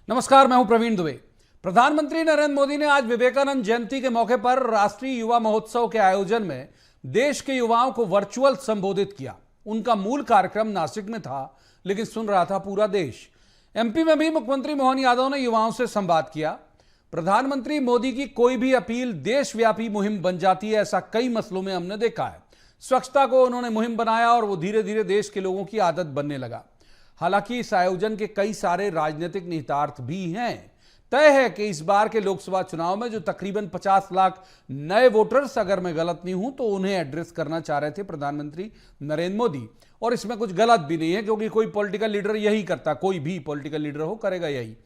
नमस्कार, मैं हूं प्रवीण दुबे। प्रधानमंत्री नरेंद्र मोदी ने आज विवेकानंद जयंती के मौके पर राष्ट्रीय युवा महोत्सव के आयोजन में देश के युवाओं को वर्चुअल संबोधित किया। उनका मूल कार्यक्रम नासिक में था, लेकिन सुन रहा था पूरा देश। एमपी में भी मुख्यमंत्री मोहन यादव ने युवाओं से संवाद किया। प्रधानमंत्री मोदी की कोई भी अपील देशव्यापी मुहिम बन जाती है, ऐसा कई मसलों में हमने देखा है। स्वच्छता को उन्होंने मुहिम बनाया और वो धीरे धीरे देश के लोगों की आदत बनने लगा। हालांकि इस आयोजन के कई सारे राजनीतिक निहितार्थ भी हैं। तय है कि इस बार के लोकसभा चुनाव में जो तकरीबन 50 लाख नए वोटर्स, अगर मैं गलत नहीं हूं, तो उन्हें एड्रेस करना चाह रहे थे प्रधानमंत्री नरेंद्र मोदी। और इसमें कुछ गलत भी नहीं है, क्योंकि कोई पॉलिटिकल लीडर यही करता, कोई भी पॉलिटिकल लीडर हो करेगा यही।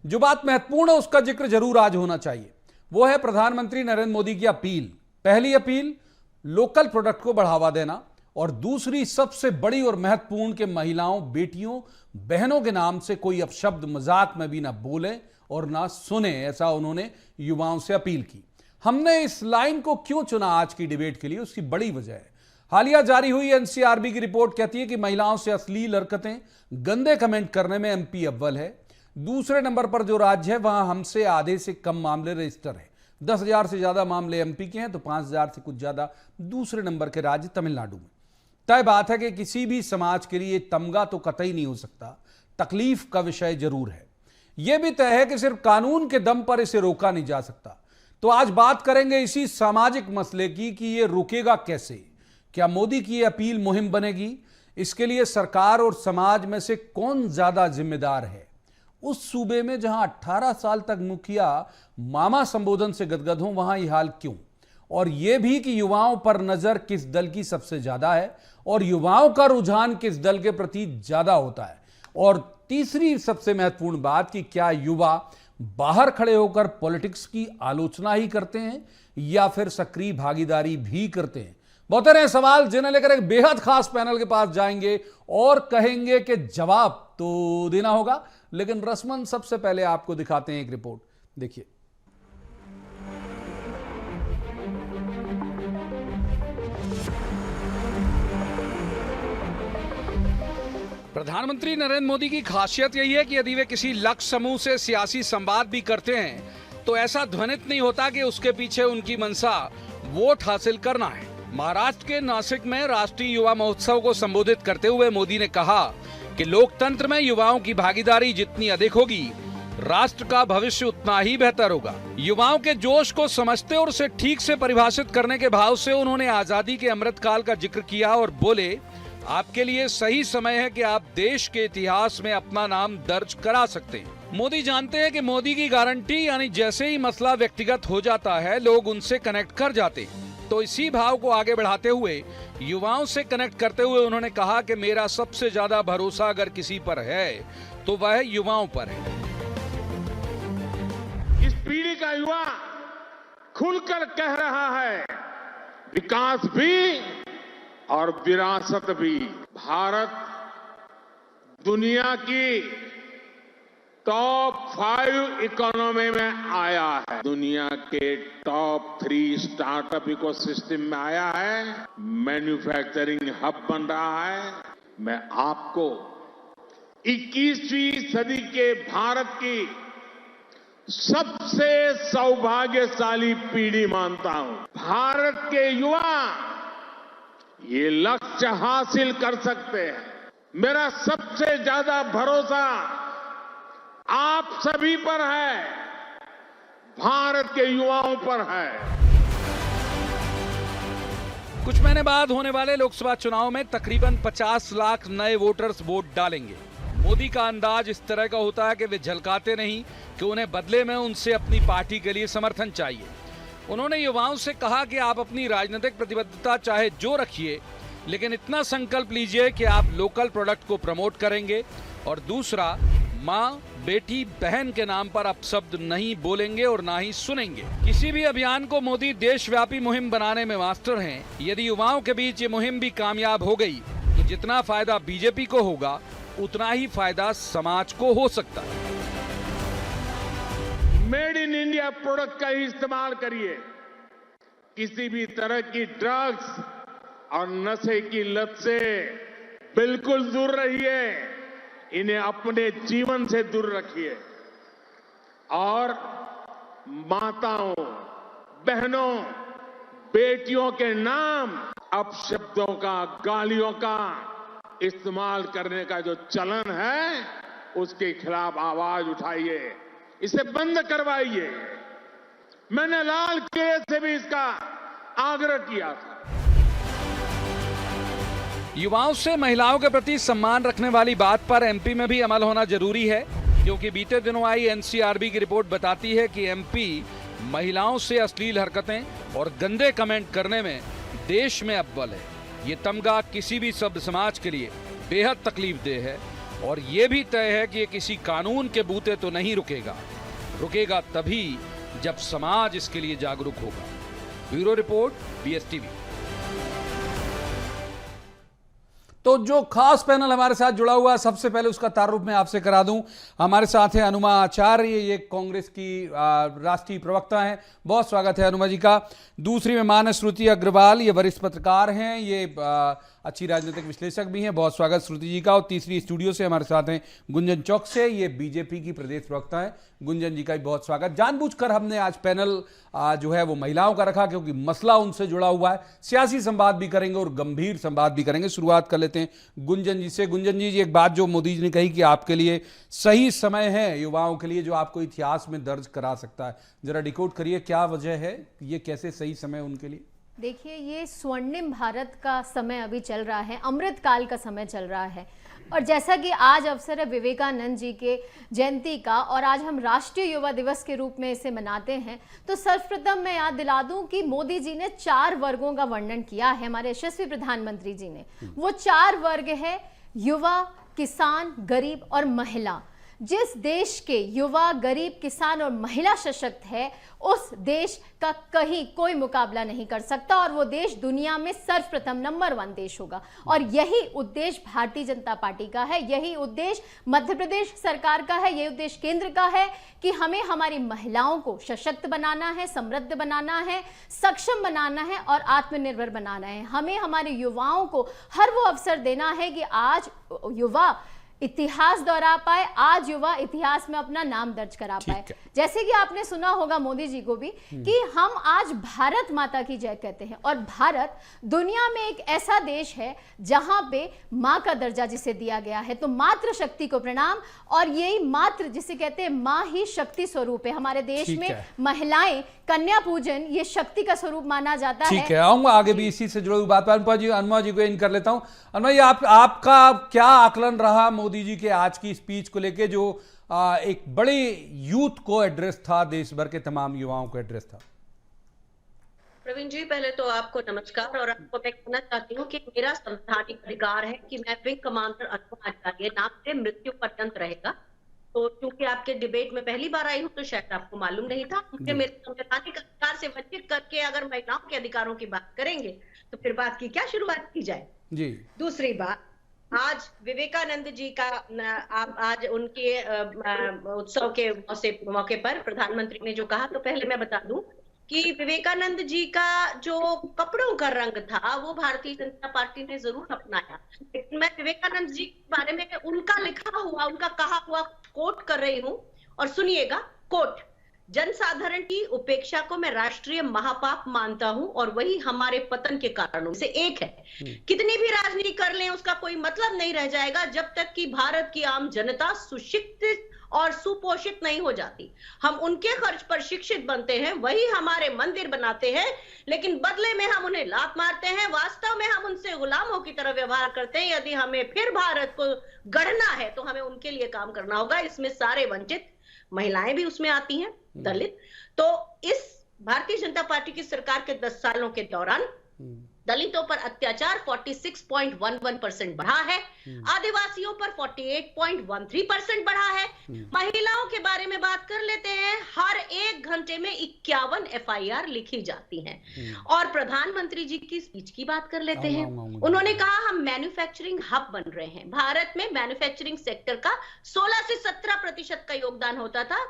जो बात महत्वपूर्ण है उसका जिक्र जरूर आज होना चाहिए, वो है प्रधानमंत्री नरेंद्र मोदी की अपील। पहली अपील लोकल प्रोडक्ट को बढ़ावा देना, और दूसरी सबसे बड़ी और महत्वपूर्ण के महिलाओं, बेटियों, बहनों के नाम से कोई अपशब्द मजाक में भी ना बोले और ना सुने, ऐसा उन्होंने युवाओं से अपील की। हमने इस लाइन को क्यों चुना आज की डिबेट के लिए, उसकी बड़ी वजह है। हालिया जारी हुई एनसीआरबी की रिपोर्ट कहती है कि महिलाओं से अश्लील हरकतें, गंदे कमेंट करने में एमपी अव्वल है। दूसरे नंबर पर जो राज्य है वहां हमसे आधे से कम मामले रजिस्टर है। 10,000 से ज्यादा मामले एमपी के हैं, तो 5,000 से कुछ ज्यादा दूसरे नंबर के राज्य तमिलनाडु में। तय बात है कि किसी भी समाज के लिए तमगा तो कतई नहीं हो सकता, तकलीफ का विषय जरूर है। यह भी तय है कि सिर्फ कानून के दम पर इसे रोका नहीं जा सकता। तो आज बात करेंगे इसी सामाजिक मसले की कि यह रुकेगा कैसे। क्या मोदी की अपील मुहिम बनेगी? इसके लिए सरकार और समाज में से कौन ज्यादा जिम्मेदार है? उस सूबे में जहां 18 साल तक मुखिया मामा संबोधन से गदगद हो, वहां यह हाल क्यों? और यह भी कि युवाओं पर नजर किस दल की सबसे ज्यादा है और युवाओं का रुझान किस दल के प्रति ज्यादा होता है। और तीसरी सबसे महत्वपूर्ण बात कि क्या युवा बाहर खड़े होकर पॉलिटिक्स की आलोचना ही करते हैं या फिर सक्रिय भागीदारी भी करते हैं। बहुत सारे सवाल जिन्हें लेकर एक बेहद खास पैनल के पास जाएंगे और कहेंगे कि जवाब तो देना होगा, लेकिन रस्मन सबसे पहले आपको दिखाते हैं एक रिपोर्ट। देखिए, प्रधानमंत्री नरेंद्र मोदी की खासियत यही है कि यदि वे किसी लक्ष्य समूह से सियासी संवाद भी करते हैं तो ऐसा ध्वनित नहीं होता कि उसके पीछे उनकी मंशा वोट हासिल करना है। महाराष्ट्र के नासिक में राष्ट्रीय युवा महोत्सव को संबोधित करते हुए मोदी ने कहा कि लोकतंत्र में युवाओं की भागीदारी जितनी अधिक होगी, राष्ट्र का भविष्य उतना ही बेहतर होगा। युवाओं के जोश को समझते और उसे ठीक से परिभाषित करने के भाव से उन्होंने आजादी के अमृतकाल का जिक्र किया और बोले, आपके लिए सही समय है कि आप देश के इतिहास में अपना नाम दर्ज करा सकते हैं। मोदी जानते हैं कि मोदी की गारंटी, यानी जैसे ही मसला व्यक्तिगत हो जाता है लोग उनसे कनेक्ट कर जाते हैं। तो इसी भाव को आगे बढ़ाते हुए युवाओं से कनेक्ट करते हुए उन्होंने कहा कि मेरा सबसे ज्यादा भरोसा अगर किसी पर है तो वह युवाओं पर है। इस पीढ़ी का युवा खुलकर कह रहा है, विकास भी और विरासत भी। भारत दुनिया की टॉप 5 इकोनॉमी में आया है, दुनिया के टॉप 3 स्टार्टअप इकोसिस्टम में आया है, मैन्युफैक्चरिंग हब बन रहा है। मैं आपको 21वीं सदी के भारत की सबसे सौभाग्यशाली पीढ़ी मानता हूं। भारत के युवा ये लक्ष्य हासिल कर सकते हैं। मेरा सबसे ज्यादा भरोसा आप सभी पर है, भारत के युवाओं पर है। कुछ महीने बाद होने वाले लोकसभा चुनाव में तकरीबन 50 लाख नए वोटर्स वोट डालेंगे। मोदी का अंदाज इस तरह का होता है कि वे झलकाते नहीं कि उन्हें बदले में उनसे अपनी पार्टी के लिए समर्थन चाहिए। उन्होंने युवाओं से कहा कि आप अपनी राजनीतिक प्रतिबद्धता चाहे जो रखिए, लेकिन इतना संकल्प लीजिए कि आप लोकल प्रोडक्ट को प्रमोट करेंगे। और दूसरा, माँ, बेटी, बहन के नाम पर अपशब्द नहीं बोलेंगे और ना ही सुनेंगे। किसी भी अभियान को मोदी देशव्यापी मुहिम बनाने में मास्टर हैं। यदि युवाओं के बीच ये मुहिम भी कामयाब हो गई तो जितना फायदा बीजेपी को होगा उतना ही फायदा समाज को हो सकता है। मेड इन इंडिया प्रोडक्ट का ही इस्तेमाल करिए। किसी भी तरह की ड्रग्स और नशे की लत से बिल्कुल दूर रहिए। इन्हें अपने जीवन से दूर रखिए। और माताओं, बहनों, बेटियों के नाम अपशब्दों का, गालियों का इस्तेमाल करने का जो चलन है, उसके खिलाफ आवाज उठाइए, इसे बंद करवाइए। मैंने लाल किले से भी इसका आग्रह किया था। युवाओं से महिलाओं के प्रति सम्मान रखने वाली बात पर एमपी में भी अमल होना जरूरी है, क्योंकि बीते दिनों आई एनसीआरबी की रिपोर्ट बताती है कि एमपी महिलाओं से अश्लील हरकतें और गंदे कमेंट करने में देश में अव्वल है। ये तमगा किसी भी सभ्य समाज के लिए बेहद तकलीफदेह है और ये भी तय है कि ये किसी कानून के बूते तो नहीं रुकेगा तभी जब समाज इसके लिए जागरूक होगा। Bureau report, BSTV. तो जो खास पैनल हमारे साथ जुड़ा हुआ है, सबसे पहले उसका तारुफ मैं आपसे करा दूं। हमारे साथ है अनुमा आचार्य, ये कांग्रेस की राष्ट्रीय प्रवक्ता हैं। बहुत स्वागत है अनुमा जी का। दूसरी में श्रुति अग्रवाल, ये वरिष्ठ पत्रकार हैं, ये अच्छी राजनीतिक विश्लेषक भी हैं। बहुत स्वागत श्रुति जी का। और तीसरी स्टूडियो से हमारे साथ हैं गुंजन चौक से, ये बीजेपी की प्रदेश प्रवक्ता हैं। गुंजन जी का भी बहुत स्वागत। जानबूझकर हमने आज पैनल जो है वो महिलाओं का रखा, क्योंकि मसला उनसे जुड़ा हुआ है। सियासी संवाद भी करेंगे और गंभीर संवाद भी करेंगे। शुरुआत कर लेते हैं गुंजन जी से। गुंजन जी, एक बात जो मोदी जी ने कही कि आपके लिए सही समय है युवाओं के लिए, जो आपको इतिहास में दर्ज करा सकता है, जरा डिकोड करिए, क्या वजह है, ये कैसे सही समय उनके लिए? देखिए, ये स्वर्णिम भारत का समय अभी चल रहा है, अमृत काल का समय चल रहा है। और जैसा कि आज अवसर है विवेकानंद जी के जयंती का, और आज हम राष्ट्रीय युवा दिवस के रूप में इसे मनाते हैं, तो सर्वप्रथम मैं याद दिला दूं कि मोदी जी ने 4 वर्गों का वर्णन किया है, हमारे यशस्वी प्रधानमंत्री जी ने। वो 4 वर्ग है: युवा, किसान, गरीब और महिला। जिस देश के युवा, गरीब, किसान और महिला सशक्त है, उस देश का कहीं कोई मुकाबला नहीं कर सकता, और वो देश दुनिया में सर्वप्रथम नंबर 1 देश होगा। और यही उद्देश्य भारतीय जनता पार्टी का है, यही उद्देश्य मध्य प्रदेश सरकार का है, यही उद्देश्य केंद्र का है कि हमें हमारी महिलाओं को सशक्त बनाना है, समृद्ध बनाना है, सक्षम बनाना है और आत्मनिर्भर बनाना है। हमें हमारे युवाओं को हर वो अवसर देना है कि आज युवा इतिहास दोहरा पाए, आज युवा इतिहास में अपना नाम दर्ज करा पाए। जैसे कि आपने सुना होगा मोदी जी को भी कि हम आज भारत माता की जय कहते हैं, और भारत दुनिया में एक ऐसा देश है जहां पे मां का दर्जा जिसे दिया गया है। तो मातृ शक्ति को प्रणाम। और यही मातृ जिसे कहते हैं मां ही शक्ति स्वरूप है। हमारे देश में महिलाएं कन्या पूजन ये शक्ति का स्वरूप माना जाता है। ठीक है, आऊंगा आगे भी इसी से जुड़ी हुई बात पर। अनुमा जी को इन कर लेता हूं। अनुमा जी, आपका क्या आकलन रहा मोदी जी के आज की स्पीच को लेके, जो एक बड़े यूथ को एड्रेस था, देश भर के तमाम युवाओं को एड्रेस था? प्रवीण जी, पहले तो आपको नमस्कार। और आपको मैं कहना चाहती हूँ कि मेरा संवैधानिक अधिकार है कि मैं विंग कमांडर अनुमा आचार्य नाम से मृत्यु पर्यंत रहेगा। तो क्योंकि आपके डिबेट में पहली बार आई हूँ तो शायद आपको मालूम नहीं था। मुझे मेरे संवैधानिक अधिकार से वंचित करके अगर महिलाओं के अधिकारों की बात करेंगे तो फिर बात की क्या शुरुआत की जाए जी। दूसरी बात, आज विवेकानंद जी का आज उनके उत्सव के मौके पर प्रधानमंत्री ने जो कहा, तो पहले मैं बता दूं कि विवेकानंद जी का जो कपड़ों का रंग था वो भारतीय जनता पार्टी ने जरूर अपनाया, लेकिन मैं विवेकानंद जी के बारे में उनका लिखा हुआ, उनका कहा हुआ कोट कर रही हूं, और सुनिएगा कोट: जनसाधारण की उपेक्षा को मैं राष्ट्रीय महापाप मानता हूं और वही हमारे पतन के कारणों से एक है। कितनी भी राजनीति कर लें उसका कोई मतलब नहीं रह जाएगा जब तक कि भारत की आम जनता सुशिक्षित और सुपोषित नहीं हो जाती। हम उनके खर्च पर शिक्षित बनते हैं, वही हमारे मंदिर बनाते हैं, लेकिन बदले में हम उन्हें लात मारते हैं। वास्तव में हम उनसे गुलामों की तरह व्यवहार करते हैं। यदि हमें फिर भारत को गढ़ना है तो हमें उनके लिए काम करना होगा। इसमें सारे वंचित, महिलाएं भी उसमें आती हैं, दलित। तो इस भारतीय जनता पार्टी की सरकार के 10 सालों के दौरान दलितों पर अत्याचार 46.11% बढ़ा है, आदिवासियों पर 48.13% बढ़ा है। महिलाओं के बारे में बात कर लेते हैं, हर 1 घंटे में 51 FIR लिखी जाती हैं। और प्रधानमंत्री जी की स्पीच की बात कर लेते हैं। उन्होंने कहा हम मैन्युफैक्चरिंग हब बन रहे हैं। भारत में मैन्युफैक्चरिंग सेक्टर का 16 से 17% का योगदान होता था,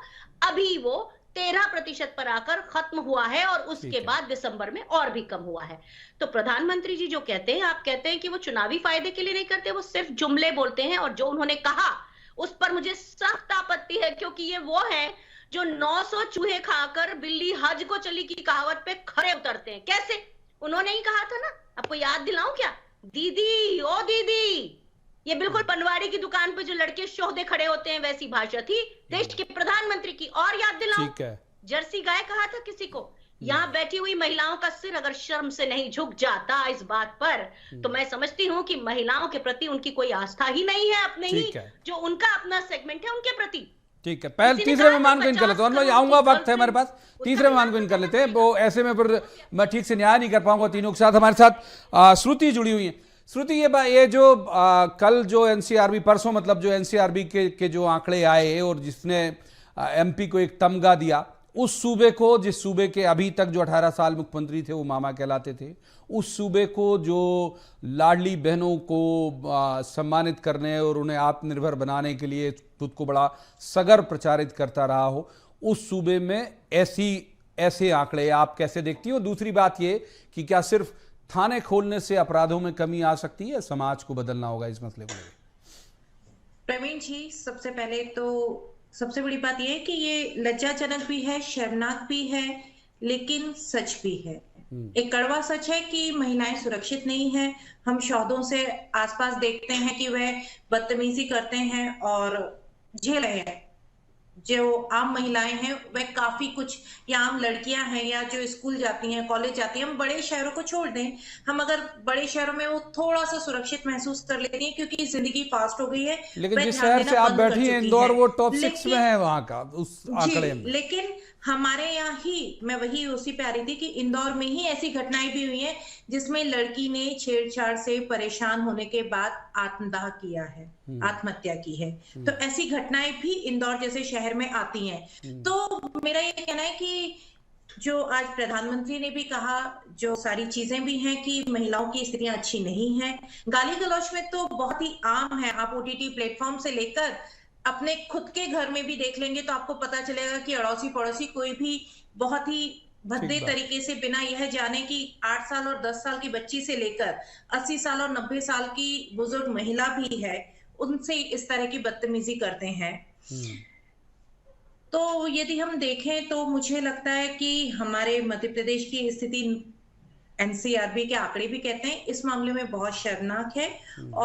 अभी वो 13% पर आकर खत्म हुआ है, और उसके बाद दिसंबर में और भी कम हुआ है। तो प्रधानमंत्री जी जो कहते हैं, आप कहते हैं कि वो चुनावी फायदे के लिए नहीं करते, वो सिर्फ जुमले बोलते हैं। और जो उन्होंने कहा उस पर मुझे सख्त आपत्ति है, क्योंकि ये वो है जो 900 चूहे खाकर बिल्ली हज को चली की कहावत पे खड़े उतरते हैं। कैसे? उन्होंने ही कहा था ना, आपको याद दिलाऊं क्या? दीदी, ओ दीदी, ये बिल्कुल पनवाड़ी की दुकान पे जो लड़के शोहदे खड़े होते हैं वैसी भाषा थी देश के प्रधानमंत्री की। और याद दिलाऊं, ठीक है, जर्सी गाय कहा था किसी को। यहाँ बैठी हुई महिलाओं का सिर अगर शर्म से नहीं झुक जाता इस बात पर, तो मैं समझती हूँ कि महिलाओं के प्रति उनकी कोई आस्था ही नहीं है, अपने ही जो उनका अपना सेगमेंट है उनके प्रति। ठीक है। पहले तीसरे मेहमान को इन कर लेते हैं, मैं आऊंगा, वक्त है हमारे पास, तीसरे मेहमान को इन कर लेते हैं। वो ऐसे में फिर मैं ठीक से न्याय नहीं कर पाऊंगा तीनों के साथ। हमारे साथ श्रुति जुड़ी हुई है। श्रुति, ये जो कल जो एनसीआरबी, परसों मतलब जो एनसीआरबी के जो आंकड़े आए और जिसने एमपी को एक तमगा दिया, उस सूबे को, जिस सूबे के अभी तक जो 18 साल मुख्यमंत्री थे वो मामा कहलाते थे, उस सूबे को जो लाडली बहनों को सम्मानित करने और उन्हें आत्मनिर्भर बनाने के लिए खुद को बड़ा सगर प्रचारित करता रहा हो, उस सूबे में ऐसे आंकड़े आप कैसे देखती हो? दूसरी बात ये कि क्या सिर्फ थाने खोलने से अपराधों में कमी आ सकती है? समाज को बदलना होगा इस मसले को? प्रवीण जी, सबसे पहले तो सबसे बड़ी बात यह है कि ये लज्जाजनक भी है, शर्मनाक भी है, लेकिन सच भी है। एक कड़वा सच है कि महिलाएं सुरक्षित नहीं हैं। हम शोहदों से आसपास देखते हैं कि वह बदतमीजी करते हैं और झेल रहे हैं। जो आम महिलाएं हैं वह काफी कुछ, या आम लड़कियां हैं या जो स्कूल जाती हैं, कॉलेज जाती हैं, हम बड़े शहरों को छोड़ दें, हम अगर बड़े शहरों में वो थोड़ा सा सुरक्षित महसूस कर लेती हैं क्योंकि जिंदगी फास्ट हो गई है। लेकिन जिस शहर से आप बैठी हैं इंदौर, वो टॉप 6 में है वहां का उस आंकड़े में। लेकिन हमारे यहाँ ही, मैं वही उसी पे आ रही थी कि इंदौर में ही ऐसी घटनाएं भी हुई हैं जिसमें लड़की ने छेड़छाड़ से परेशान होने के बाद आत्मदाह किया है, आत्महत्या की है। तो ऐसी घटनाएं भी इंदौर जैसे शहर में आती हैं। तो मेरा ये कहना है कि जो आज प्रधानमंत्री ने भी कहा, जो सारी चीजें भी हैं कि महिलाओं की स्थितियां अच्छी नहीं है। गाली गलौज में तो बहुत ही आम है। आप ओटीटी प्लेटफॉर्म से लेकर अपने खुद के घर में भी देख लेंगे तो आपको पता चलेगा कि अड़ोसी पड़ोसी कोई भी बहुत ही भद्दे तरीके से, बिना यह जाने कि 8 साल और 10 साल की बच्ची से लेकर 80 साल और 90 साल की बुजुर्ग महिला भी है, उनसे इस तरह की बदतमीजी करते हैं। तो यदि हम देखें तो मुझे लगता है कि हमारे मध्य प्रदेश की स्थिति, एनसीआरबी के आंकड़े भी कहते हैं, इस मामले में बहुत शर्मनाक है।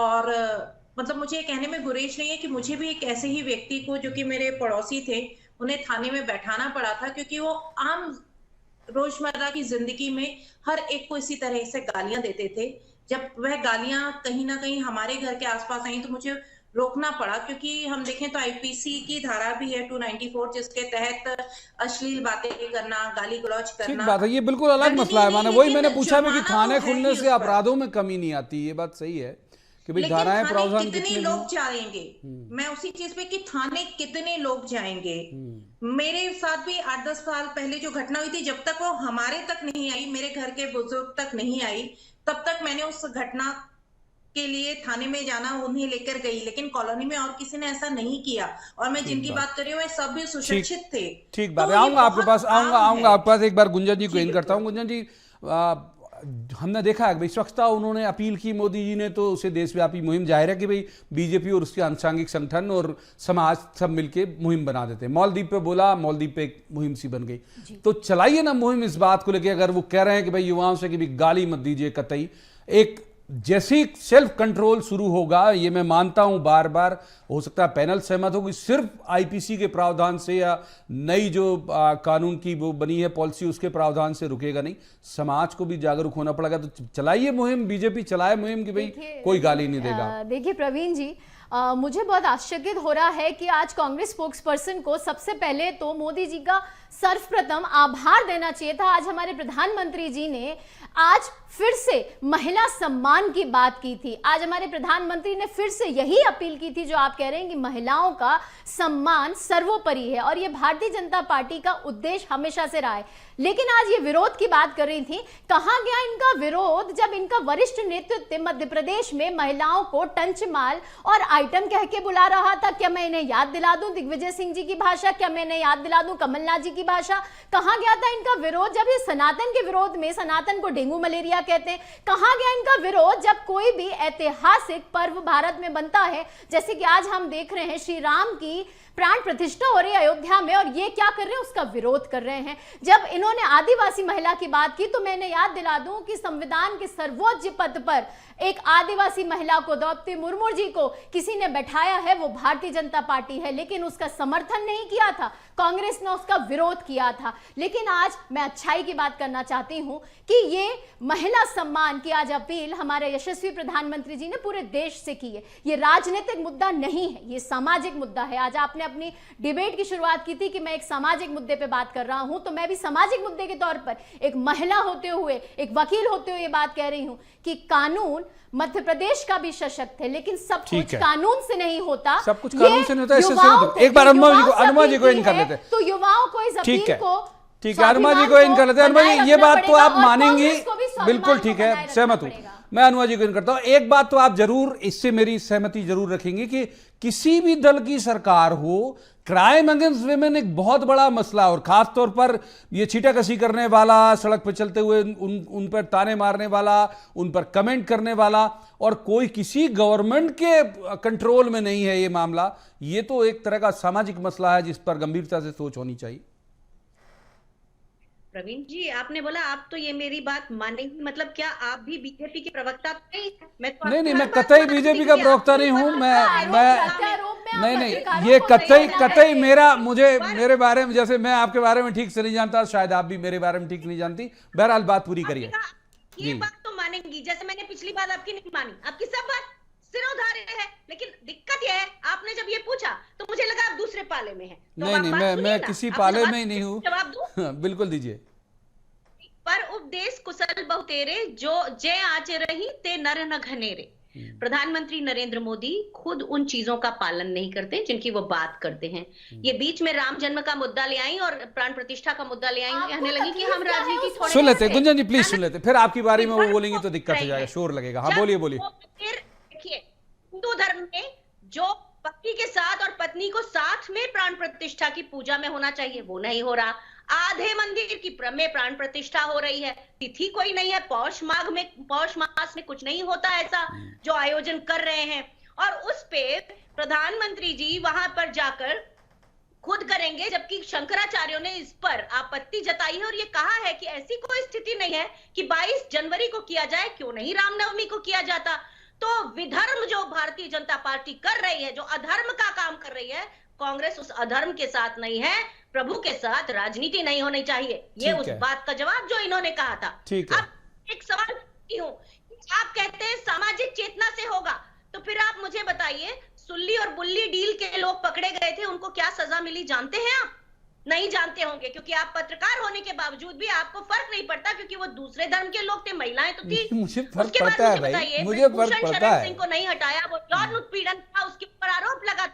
और मतलब मुझे ये कहने में गुरेज नहीं है कि मुझे भी एक ऐसे ही व्यक्ति को, जो कि मेरे पड़ोसी थे, उन्हें थाने में बैठाना पड़ा था क्योंकि वो आम रोजमर्रा की जिंदगी में हर एक को इसी तरह से गालियां देते थे। जब वह गालियां कहीं ना कहीं हमारे घर के आसपास आई तो मुझे रोकना पड़ा, क्योंकि हम देखें तो आईपीसी की धारा भी है 294, जिसके तहत अश्लील बातें करना, गाली गलौज करना। ठीक बात है, ये बिल्कुल अलग मसला है। माना वही मैंने पूछा भी कि थाने खुलने से अपराधों में कमी नहीं आती, ये बात सही है कि भाई धाराएं, प्रावधान कितने लोग जाएंगे, मैं उसी चीज पे कि थाने कितने लोग जाएंगे। मेरे साथ भी 8-10 साल पहले जो घटना हुई थी, जब तक वो हमारे तक नहीं आई, मेरे घर के बुजुर्ग तक नहीं आई, तब तक मैंने उस घटना के लिए थाने में जाना, उन्हें लेकर गई, लेकिन कॉलोनी में और किसी ने ऐसा नहीं किया। और मैं जिनकी बात कर रही हूँ सब भी सुशिक्षित थे। ठीक बात है, आऊंगा आपके पास, आऊंगा आपके पास। एक बार गुंजन जी को इन करता हूँ। गुंजन जी, हमने देखा है भाई स्वच्छता उन्होंने अपील की, मोदी जी ने, तो उसे देशव्यापी मुहिम, जाहिर है कि भाई बीजेपी और उसके आनुषंगिक संगठन और समाज सब मिलके मुहिम बना देते हैं। मालदीव पे बोला, मालदीव पे एक मुहिम सी बन गई। तो चलाइए ना मुहिम इस बात को लेकर। अगर वो कह रहे हैं कि भाई युवाओं से कि भाई गाली मत दीजिए कतई, एक जैसी सेल्फ कंट्रोल शुरू होगा, ये मैं मानता हूं, बार बार हो सकता है पैनल सहमत होगी, सिर्फ आईपीसी के प्रावधान से या नई जो कानून की वो बनी है पॉलिसी उसके प्रावधान से रुकेगा नहीं, समाज को भी जागरूक होना पड़ेगा। तो चलाइए मुहिम, बीजेपी चलाए मुहिम कि भाई कोई गाली नहीं देगा। देखिए प्रवीण जी, मुझे बहुत आश्चर्य हो रहा है कि आज कांग्रेस स्पोक्स पर्सन को सबसे पहले तो मोदी जी का सर्वप्रथम आभार देना चाहिए था। आज हमारे प्रधानमंत्री जी ने आज फिर से महिला सम्मान की बात की थी। आज हमारे प्रधानमंत्री ने फिर से यही अपील की थी जो आप कह रहे हैं कि महिलाओं का सम्मान सर्वोपरि है, और ये भारतीय जनता पार्टी का उद्देश्य हमेशा से रहा है। लेकिन आज ये विरोध की बात कर रही थी, कहां गया इनका विरोध जब इनका वरिष्ठ नेतृत्व मध्य प्रदेश में महिलाओं को टंचमाल और आइटम कह के बुला रहा था। क्या मैं इन्हें याद दिला दूं दिग्विजय सिंह जी की भाषा, क्या मैं इन्हें याद दिला दूं कमलनाथ जी की भाषा? कहां गया था इनका विरोध जब ये सनातन के विरोध में, सनातन को डेंगू मलेरिया कहते हैं, कहां गया इनका विरोध जब कोई भी ऐतिहासिक पर्व भारत में बनता है, जैसे कि आज हम देख रहे हैं श्री राम की प्राण प्रतिष्ठा हो रही है अयोध्या में, और ये क्या कर रहे हैं, उसका विरोध कर रहे हैं। जब इन्होंने आदिवासी महिला की बात की तो मैंने याद दिला दूं कि संविधान के सर्वोच्च पद पर एक आदिवासी महिला को, द्रौपदी मुर्मू जी को किसी ने बैठाया है, वो भारतीय जनता पार्टी है, लेकिन उसका समर्थन नहीं किया था, कांग्रेस ने उसका विरोध किया था। लेकिन आज मैं अच्छाई की बात करना चाहती हूं कि ये महिला सम्मान की आज अपील हमारे यशस्वी प्रधानमंत्री जी ने पूरे देश से की है। ये राजनीतिक मुद्दा नहीं है, ये सामाजिक मुद्दा है। आज आपने अपनी डिबेट की शुरुआत की थी कि मैं एक सामाजिक मुद्दे पे बात कर रहा हूं, तो मैं भी सामाजिक मुद्दे के तौर पर एक महिला होते हुए, एक वकील होते हुए ये बात कह रही हूं कि कानून मध्य प्रदेश का भी सशक्त है, लेकिन सब कुछ कानून से नहीं होता, सब कुछ कानून से नहीं होता। इससे एक बार अनुमा जी को इन कर लेते, तो युवाओं को इस अपील को, ठीक है, अनुमा जी को इन कर लेते हैं। अनुमा जी, ये बात तो आप मानेंगी, बिल्कुल ठीक है, सहमत हूं मैं, अनुमा जी को इन करता हूं। एक बात तो आप जरूर, इससे मेरी सहमति जरूर रखेंगे कि किसी भी दल की सरकार हो, क्राइम अगेंस्ट विमेन एक बहुत बड़ा मसला, और खास तौर पर ये छीटाकशी करने वाला, सड़क पर चलते हुए उन पर ताने मारने वाला, उन पर कमेंट करने वाला, और कोई किसी गवर्नमेंट के कंट्रोल में नहीं है ये मामला, ये तो एक तरह का सामाजिक मसला है जिस पर गंभीरता से सोच होनी चाहिए। प्रवीण जी, आपने बोला आप तो ये मेरी बात मानेंगी, मतलब क्या आप भी बीजेपी के प्रवक्ता नहीं? नहीं, मैं कतई बीजेपी का प्रवक्ता नहीं हूं। नहीं, ये कतई मेरे बारे में, जैसे मैं आपके बारे में ठीक से नहीं जानता, शायद आप भी मेरे बारे में ठीक नहीं जानती। बहरहाल बात पूरी करिए। ये बात तो मानेंगी, जैसे मैंने पिछली बार आपकी नहीं मानी, आपकी सब बात सिरोधार्य है, लेकिन दिक्कत यह है, आपने जब ये पूछा तो मुझे लगा आप दूसरे पाले में हैं। नहीं, मैं किसी पाले में ही नहीं हूँ। जवाब दूं? बिल्कुल दीजिए। पर उपदेश कुशल बहुतेरे, जो जय आचे रही ते नर न घनेरे। प्रधानमंत्री नरेंद्र मोदी खुद उन चीजों का पालन नहीं करते जिनकी वो बात करते हैं। ये बीच में राम जन्म का मुद्दा ले आई और प्राण प्रतिष्ठा का मुद्दा ले आई, कहने लगी कि हम राजनीति थोड़े सुन लेते, गुंजन जी प्लीज सुन लेते, फिर आपकी बारी में वो बोलेंगी तो दिक्कत हो जाएगा, शोर लगेगा। हाँ बोलिए। फिर देखिए, हिंदू धर्म में जो पति के साथ और पत्नी को साथ में प्राण प्रतिष्ठा की पूजा में होना चाहिए वो नहीं हो रहा। आधे मंदिर की में प्राण प्रतिष्ठा हो रही है, तिथि कोई नहीं है, पौष मास में कुछ नहीं होता ऐसा जो आयोजन कर रहे हैं, और उस पे प्रधानमंत्री जी वहां पर जाकर खुद करेंगे, जबकि शंकराचार्यों ने इस पर आपत्ति जताई है और ये कहा है कि ऐसी कोई स्थिति नहीं है कि 22 जनवरी को किया जाए, क्यों नहीं रामनवमी को किया जाता। तो विधर्म जो भारतीय जनता पार्टी कर रही है, जो अधर्म का काम कर रही है, कांग्रेस उस अधर्म के साथ नहीं है, प्रभु के साथ राजनीति नहीं होनी चाहिए। ये उस बात का जवाब जो इन्होंने कहा था। अब एक सवाल करती हूं, आप कहते हैं सामाजिक चेतना से होगा, तो फिर आप मुझे बताइए, सुल्ली और बुल्ली डील के लोग पकड़े गए थे, उनको क्या सजा मिली जानते हैं आप? नहीं जानते होंगे, क्योंकि आप पत्रकार होने के बावजूद भी आपको फर्क नहीं पड़ता, क्योंकि वो दूसरे धर्म के लोग थे, महिलाएं तो थी। मुझे फर्क पड़ता है भाई, मुझे फर्क पड़ता है। सिंह को नहीं हटाया, वो यौन उत्पीड़न था, उसके ऊपर आरोप लगा।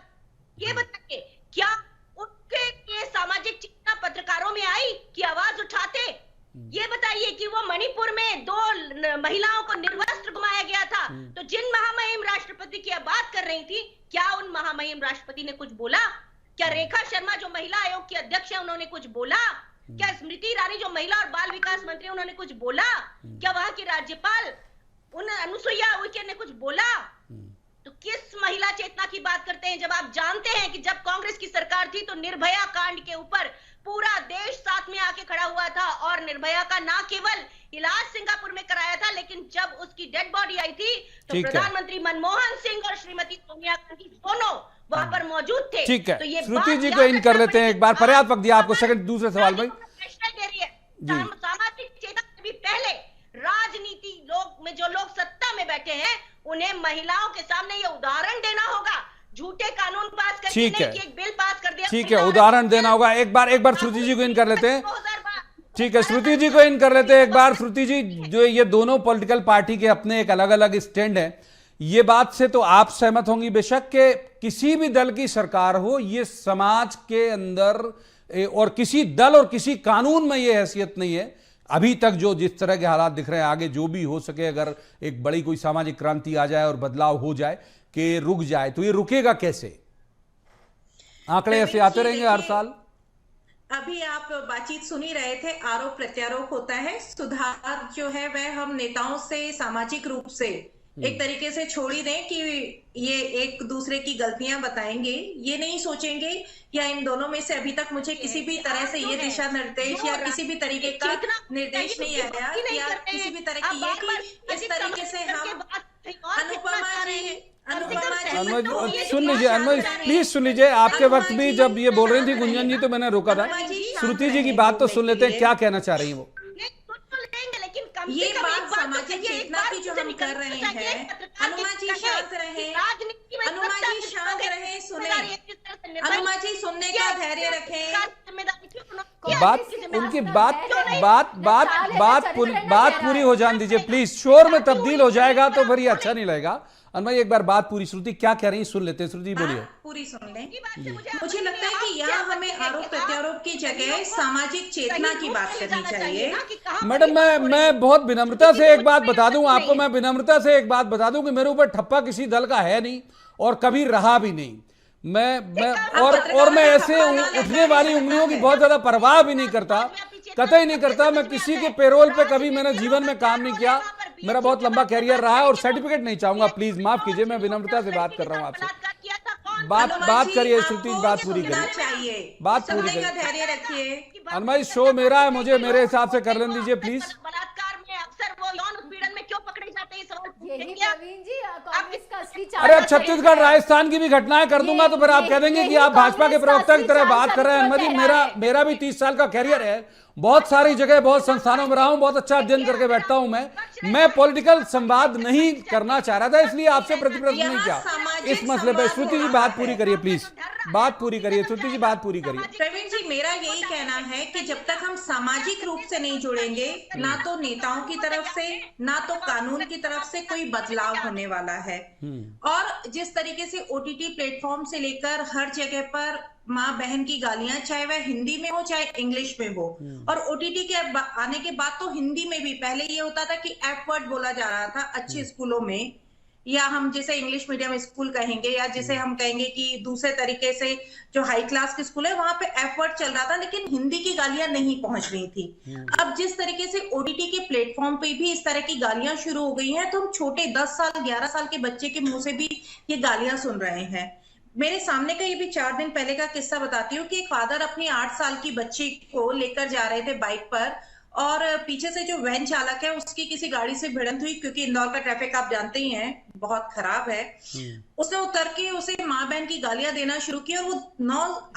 ये बताइए, क्या उनके ये सामाजिक चेतना पत्रकारों में आई कि आवाज उठाते? ये बताइए कि वो मणिपुर में 2 महिलाओं को निर्वस्त्र घुमाया गया था, तो जिन महामहिम राष्ट्रपति की बात कर रही थी, क्या उन महामहिम राष्ट्रपति ने कुछ बोला? क्या रेखा शर्मा जो महिला आयोग की अध्यक्ष है उन्होंने कुछ बोला? क्या स्मृति ईरानी जो महिला और बाल विकास मंत्री उन्होंने कुछ बोला? क्या वहां की राज्यपाल अनुसुईया उइके ने कुछ बोला? तो किस महिला चेतना की बात करते हैं, जब आप जानते हैं कि जब कांग्रेस की सरकार थी तो निर्भया कांड के ऊपर पूरा देश साथ में आके खड़ा हुआ था, और निर्भया का ना केवल इलाज सिंगापुर में कराया था, लेकिन जब उसकी डेड बॉडी आई थी तो प्रधानमंत्री मनमोहन सिंह और श्रीमती सोनिया गांधी दोनों वहां पर मौजूद थे। ठीक है, तो ये श्रुति जी को इन कर लेते हैं एक बार, पर्याप्त वक्त दिया आपको। सेकंड दूसरे सवाल में सामाजिक चेतना से भी पहले राजनीति लोग में जो लोग सत्ता में बैठे हैं, उन्हें महिलाओं के सामने ये उदाहरण देना होगा, झूठे कानून पास करके नहीं कि एक बिल पास कर दिया। ठीक है, उदाहरण देना होगा। एक बार श्रुति जी को इन कर लेते हैं। ठीक है, श्रुति जी को इन कर लेते हैं एक बार। श्रुति जी, जो ये दोनों पॉलिटिकल पार्टी के अपने एक अलग अलग स्टैंड है, ये बात से तो आप सहमत होंगी बेशक कि किसी भी दल की सरकार हो, ये समाज के अंदर और किसी दल और किसी कानून में ये हैसियत नहीं है अभी तक, जो जिस तरह के हालात दिख रहे हैं। आगे जो भी हो सके, अगर एक बड़ी कोई सामाजिक क्रांति आ जाए और बदलाव हो जाए कि रुक जाए, तो ये रुकेगा कैसे? आंकड़े ऐसे आते रहेंगे हर साल। अभी आप बातचीत सुनी रहे थे, आरोप प्रत्यारोप होता है, सुधार जो है वह हम नेताओं से सामाजिक रूप से एक तरीके से छोड़ ही दें कि ये एक दूसरे की गलतियां बताएंगे, ये नहीं सोचेंगे या इन दोनों में से अभी तक मुझे किसी भी तरह से ये दिशा निर्देश या किसी भी तरीके का निर्देश नहीं आया या किसी भी तरह की ये कि इस तरीके से हम अनुपमा जी सुन लीजिए अनमोल, प्लीज सुन लीजिए। आपके वक्त भी जब ये बोल रही थी गुंजन जी तो मैंने रोका था। श्रुति जी की बात तो सुन लेते हैं, क्या कहना चाह रही है वो। ये बात सामाजिक चेतना की जो हम कर रहे हैं, हनुमा जी शांत रहे, हनुमा जी शांत रहे, सुने, हनुमा जी सुनने का धैर्य रखें। बात पूरी हो जाने दीजिए प्लीज। शोर में तब्दील हो जाएगा तो फिर ये अच्छा नहीं लगेगा। अनुमा एक बार बात पूरी, श्रुति क्या कह रही है सुन लेते हैं। श्रुति बोलिए। पूरी सुन लें। मुझे लगता है कि यहाँ हमें आरोप प्रत्यारोप की जगह सामाजिक चेतना की बात करनी चाहिए। मैडम मैं बहुत विनम्रता से एक बात बता दूं आपको, मैं विनम्रता से एक बात बता दूं कि मेरे ऊपर ठप्पा किसी दल का है नहीं और कभी रहा भी नहीं। मैं मैं ऐसे उठने वाली उंगलियों की बहुत ज्यादा परवाह भी नहीं करता, कतई नहीं करता। मैं किसी के पेरोल पे कभी मैंने जीवन में काम नहीं किया। मेरा बहुत लंबा कैरियर रहा है और सर्टिफिकेट नहीं चाहूंगा, प्लीज माफ कीजिए। मैं विनम्रता से बात कर रहा हूँ आपसे। बात करिए श्रुति, बात पूरी करिए, बात पूरी करिए। धैर्य रखिए। अनुमा जी शो मेरा है, मुझे मेरे हिसाब से कर लेने दीजिए प्लीज। बलात्कार में अक्सर वो यौन उत्पीड़न में क्यों पकड़े जाते हैं, यही प्रवीण जी कांग्रेस का असली अरे अब छत्तीसगढ़ राजस्थान की भी घटनाएं कर दूंगा तो फिर आप कह देंगे कि आप भाजपा के प्रवक्ता की तरह बात कर रहे हैं। अनुमा जी मेरा भी 30 साल का कैरियर है, बहुत सारी जगह बहुत संस्थानों में रहा हूं, बहुत अच्छा अध्ययन करके बैठता हूं। मैं पॉलिटिकल संवाद नहीं करना चाह रहा था, इसलिए आपसे प्रतिप्रश्न नहीं किया इस मसले पर। श्रुति जी बात पूरी करिए प्लीज, बात पूरी करिए। श्रुति जी बात पूरी करिए। प्रवीण जी मेरा यही कहना है कि जब तक हम सामाजिक रूप से नहीं जुड़ेंगे, ना तो नेताओं की तरफ से ना तो कानून की तरफ से कोई बदलाव होने वाला है। और जिस तरीके से ओटीटी प्लेटफॉर्म से लेकर हर जगह पर माँ बहन की गालियां, चाहे वह हिंदी में हो चाहे इंग्लिश में हो, और ओटीटी के आने के बाद तो हिंदी में भी, पहले ये होता था कि एफ वर्ड बोला जा रहा था अच्छे स्कूलों में, या हम जिसे इंग्लिश मीडियम स्कूल कहेंगे या जिसे हम कहेंगे कि दूसरे तरीके से जो हाई क्लास के स्कूल है वहां पे एफ वर्ड चल रहा था, लेकिन हिंदी की गालियां नहीं पहुंच रही थी। अब जिस तरीके से ओटीटी के प्लेटफॉर्म पे भी इस तरह की गालियां शुरू हो गई हैं, तो हम छोटे 10 साल 11 साल के बच्चे के मुंह से भी ये गालियां सुन रहे हैं। मेरे सामने का ये भी 4 दिन पहले का किस्सा बताती हूँ कि एक फादर अपनी 8 साल की बच्ची को लेकर जा रहे थे बाइक पर, और पीछे से जो वैन चालक है उसकी किसी गाड़ी से भिड़ंत हुई, क्योंकि इंदौर का ट्रैफिक आप जानते ही हैं बहुत खराब है। उसने उतर के उसे माँ बहन की गालियां देना शुरू की, और वो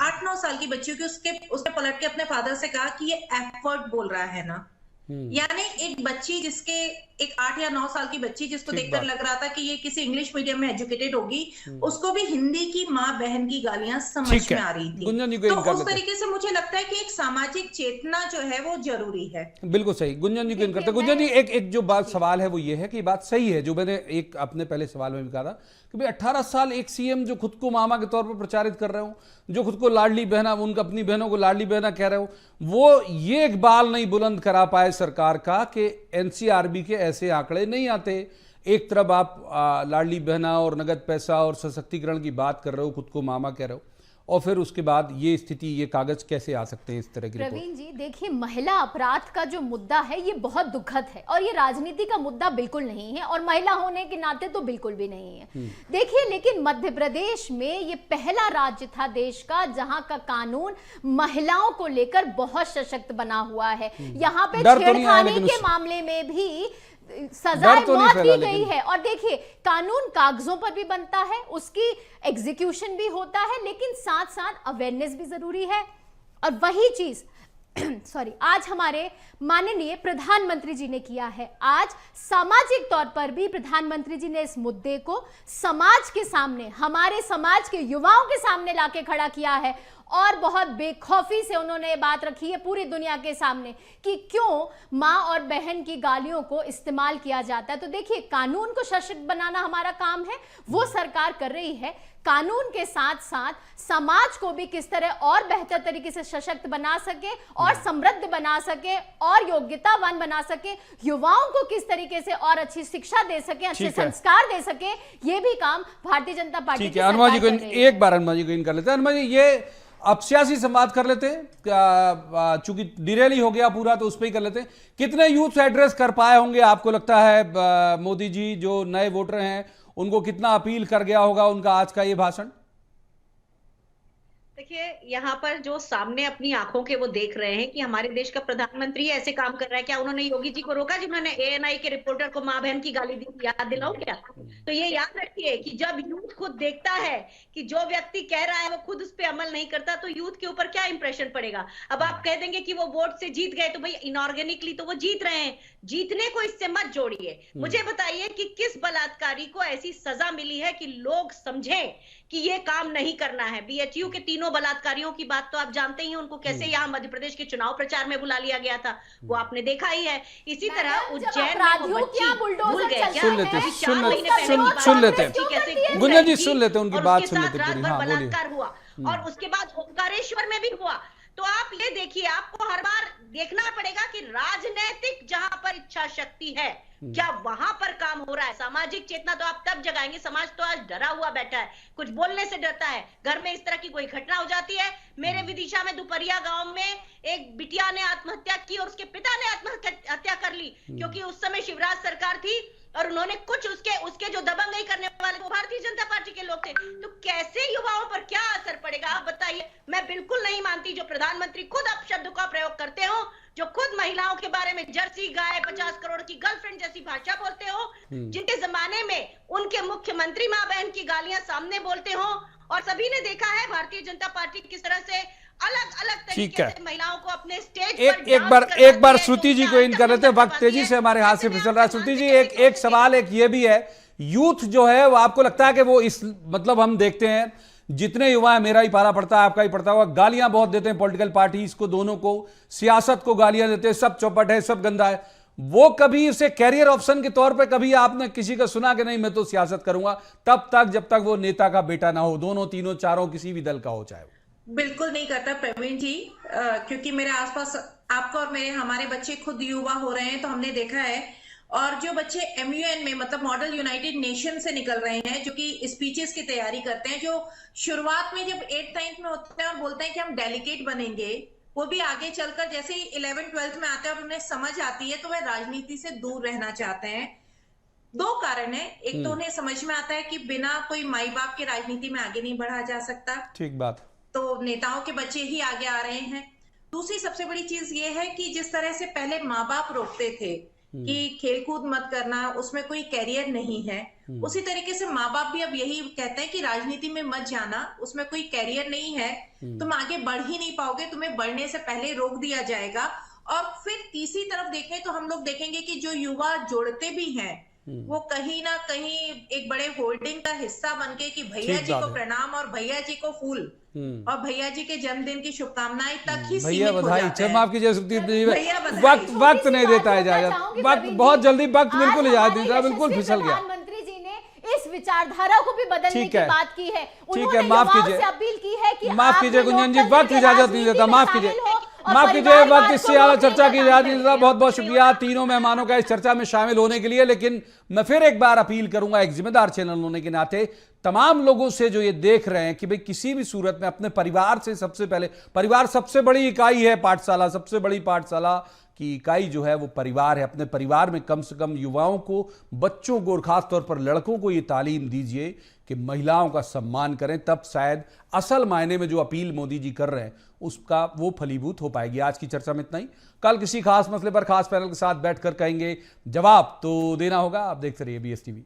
8-9 साल की बच्ची की उसने पलट के अपने फादर से कहा कि ये एफ वर्ड बोल रहा है ना। यानी एक बच्ची जिसके एक 8 या 9 साल की बच्ची जिसको देखकर लग रहा था कि ये किसी इंग्लिश मीडियम में एजुकेटेड होगी, उसको भी हिंदी की माँ बहन की गालियां समझ में आ रही थी। तो उस तरीके से मुझे लगता है कि एक सामाजिक चेतना जो है वो जरूरी है। बिल्कुल सही। गुंजन जी को इन करते। गुंजन जी एक जो बात सवाल है वो ये है कि बात सही है जो मैंने एक अपने पहले सवाल में भी कहा था कि भाई 18 साल एक सीएम जो खुद को मामा के तौर पर प्रचारित कर रहे हो, जो खुद को लाडली बहना, उनका अपनी बहनों को लाडली बहना कह रहे हो, वो ये एक बाल नहीं बुलंद करा पाए सरकार का कि एनसीआरबी के ऐसे आंकड़े नहीं आते। एक तरफ आप लाडली बहना और नगद पैसा और सशक्तिकरण की बात कर रहे हो, खुद को मामा कह रहे हो, और फिर उसके बाद ये स्थिति, ये कागज कैसे आ सकते हैं इस तरह की? प्रवीण जी देखिए, महिला अपराध का जो मुद्दा है ये बहुत दुखद है और ये राजनीति का मुद्दा बिल्कुल नहीं है, और महिला होने के नाते तो बिल्कुल भी नहीं है। देखिए, लेकिन मध्य प्रदेश में ये पहला राज्य था देश का जहां का कानून महिलाओं को लेकर बहुत सशक्त बना हुआ है। यहाँ पे छेड़खानी के मामले में भी सजाए मौत दी गई है। और देखिए, कानून कागजों पर भी बनता है, उसकी एग्जीक्यूशन भी होता है, लेकिन साथ साथ अवेयरनेस भी जरूरी है। और वही चीज आज हमारे माननीय प्रधानमंत्री जी ने किया है। आज सामाजिक तौर पर भी प्रधानमंत्री जी ने इस मुद्दे को समाज के सामने, हमारे समाज के युवाओं के सामने लाके खड़ा किया है, और बहुत बेखौफी से उन्होंने ये बात रखी है पूरी दुनिया के सामने कि क्यों माँ और बहन की गालियों को इस्तेमाल किया जाता है। तो देखिए, कानून को सशक्त बनाना हमारा काम है, वो सरकार कर रही है। कानून के साथ साथ समाज को भी किस तरह और बेहतर तरीके से सशक्त बना सके और समृद्ध बना सके और योग्यतावान बना सके, युवाओं को किस तरीके से और अच्छी शिक्षा दे सके, अच्छे संस्कार दे सके, ये भी काम भारतीय जनता पार्टी की सरकार कर रही है। एक बार अनुमा जी को इन कर लेते हैं। अनुमा जी, ये अब सियासी संवाद कर लेते हैं, चूंकि डिरेल ही हो गया पूरा तो उस पर ही कर लेते हैं। कितने यूथ एड्रेस कर पाए होंगे आपको लगता है मोदी जी? जो नए वोटर हैं उनको कितना अपील कर गया होगा उनका आज का ये भाषण? देखिए, यहाँ पर जो सामने अपनी आंखों के वो देख रहे हैं कि हमारे देश का प्रधानमंत्री ऐसे काम कर रहा है। क्या उन्होंने योगी जी को रोका जिन्होंने एएनआई के रिपोर्टर को मां बहन की गाली दी? याद दिलाऊं क्या? तो ये याद रखिए कि जब यूथ खुद देखता है कि जो व्यक्ति कह रहा है वो खुद उस पर अमल नहीं करता, तो यूथ के ऊपर क्या इंप्रेशन पड़ेगा? अब आप कह देंगे कि वो वोट से जीत गए, तो भाई इनऑर्गेनिकली तो वो जीत रहे हैं। जीतने को इससे मत जोड़िए। मुझे बताइए कि किस बलात्कारी को ऐसी सजा मिली है कि लोग समझें कि ये काम नहीं करना है। बीएचयू के तीनों बलात्कारियों की बात तो आप जानते ही हैं, उनको कैसे यहाँ मध्य प्रदेश के चुनाव प्रचार में बुला लिया गया था, वो आपने देखा ही है। इसी तरह उज्जैन में वो बच्ची भूल गए क्या? सुन लेते हैं गुंजन जी, सुन लेते हैं उनकी बात, सुन लेते हैं पूरी। हाँ, बलात्कार हुआ और उसके बाद ओंकारेश्वर में भी हुआ। तो आप ये देखिए, आपको हर बार देखना पड़ेगा कि राजनीतिक जहां पर इच्छा शक्ति है, क्या वहां पर काम हो रहा है? सामाजिक चेतना तो आप तब जगाएंगे। समाज तो आज डरा हुआ बैठा है, कुछ बोलने से डरता है। घर में इस तरह की कोई घटना हो जाती है। मेरे विदिशा में दुपरिया गांव में एक बिटिया ने आत्महत्या की और उसके पिता ने आत्महत्या कर ली, क्योंकि उस समय शिवराज सरकार थी और उन्होंने कुछ उसके जो दबंगई करने वाले वो भारतीय जनता पार्टी के लोग थे। तो कैसे युवाओं पर क्या असर पड़ेगा आप बताइए? मैं बिल्कुल नहीं मानती जो प्रधानमंत्री खुद अपशब्द का प्रयोग करते हो, जो खुद महिलाओं के बारे में जर्सी गाय 50 करोड़ की गर्लफ्रेंड जैसी भाषा बोलते हो, जिनके जमाने में उनके मुख्यमंत्री मां बहन की गालियां सामने बोलते हो। और सभी ने देखा है भारतीय जनता पार्टी किस तरह से अलग अलग तरीके से महिलाओं को अपने स्टेज एक बार श्रुति जी को इन कर लेते हैं, वक्त तेजी से हमारे हाथ से फिसल रहा है। श्रुति जी, एक सवाल एक ये भी है, यूथ जो है वो आपको लगता है कि वो इस मतलब हम देखते हैं जितने युवा है, मेरा ही पाला पड़ता है, आपका ही पड़ता होगा, गालियां बहुत देते हैं पॉलिटिकल पार्टीज को, दोनों को, सियासत को गालियां देते हैं, सब चौपट है, सब गंदा है। वो कभी इसे कैरियर ऑप्शन के तौर पे कभी आपने किसी का सुना कि नहीं मैं तो सियासत करूंगा, तब तक जब तक वो नेता का बेटा ना हो, दोनों तीनों चारों किसी भी दल का हो चाहे? बिल्कुल नहीं करता प्रवीण जी, क्योंकि मेरे आसपास आपका और हमारे बच्चे खुद युवा हो रहे हैं, तो हमने देखा है। और जो बच्चे MUN में मतलब मॉडल यूनाइटेड नेशन से निकल रहे हैं, जो कि स्पीचेस की तैयारी करते हैं, जो शुरुआत में जब 8th-9th में होते हैं और बोलते हैं कि हम डेलीगेट बनेंगे, वो भी आगे चलकर जैसे ही 11th-12th में आते हैं और उन्हें समझ आती है तो वह राजनीति से दूर रहना चाहते हैं। 2 कारण है, एक तो उन्हें समझ में आता है कि बिना कोई माई बाप के राजनीति में आगे नहीं बढ़ा जा सकता, ठीक बात, तो नेताओं के बच्चे ही आगे आ रहे हैं। दूसरी सबसे बड़ी चीज ये है कि जिस तरह से पहले माँ बाप रोकते थे कि खेलकूद मत करना, उसमें कोई कैरियर नहीं है, उसी तरीके से माँ बाप भी अब यही कहते हैं कि राजनीति में मत जाना, उसमें कोई कैरियर नहीं है, तुम आगे बढ़ ही नहीं पाओगे, तुम्हें बढ़ने से पहले रोक दिया जाएगा। और फिर तीसरी तरफ देखें तो हम लोग देखेंगे कि जो युवा जोड़ते भी हैं वो कहीं ना कहीं एक बड़े होल्डिंग का हिस्सा बनके कि भैया जी को प्रणाम और भैया जी को फूल और भैया जी के जन्मदिन की शुभकामनाएं तक ही सीमित हो जाते हैं। माफ कीजिए, वक्त नहीं देता है इजाजत, वक्त बहुत जल्दी, वक्त बिल्कुल इजाजत नहीं, बिल्कुल फिसल गया। प्रधानमंत्री जी ने इस विचारधारा को भी बदलने की बात की है, ठीक है, माफ कीजिए, अपील की है कि माफ कीजिए गुंजन जी, वक्त इजाजत नहीं देता, माफ कीजिए, माफ कीजिए, वक्त इससे ज्यादा चर्चा की इजाजत नहीं देता। बहुत बहुत शुक्रिया तीनों मेहमानों का इस चर्चा में शामिल होने के लिए। लेकिन मैं फिर एक बार अपील करूंगा एक जिम्मेदार चैनल होने के नाते तमाम लोगों से जो ये देख रहे हैं कि भाई किसी भी सूरत में अपने परिवार से, सबसे पहले परिवार सबसे बड़ी इकाई है, पाठशाला सबसे बड़ी पाठशाला की इकाई जो है वो परिवार है। अपने परिवार में कम से कम युवाओं को, बच्चों को और खास तौर पर लड़कों को ये तालीम दीजिए कि महिलाओं का सम्मान करें, तब शायद असल मायने में जो अपील मोदी जी कर रहे हैं उसका वो फलीभूत हो पाएगी। आज की चर्चा में इतना ही, कल किसी खास मसले पर खास पैनल के साथ बैठकर कहेंगे, जवाब तो देना होगा। आप देखते रहिए BSTV।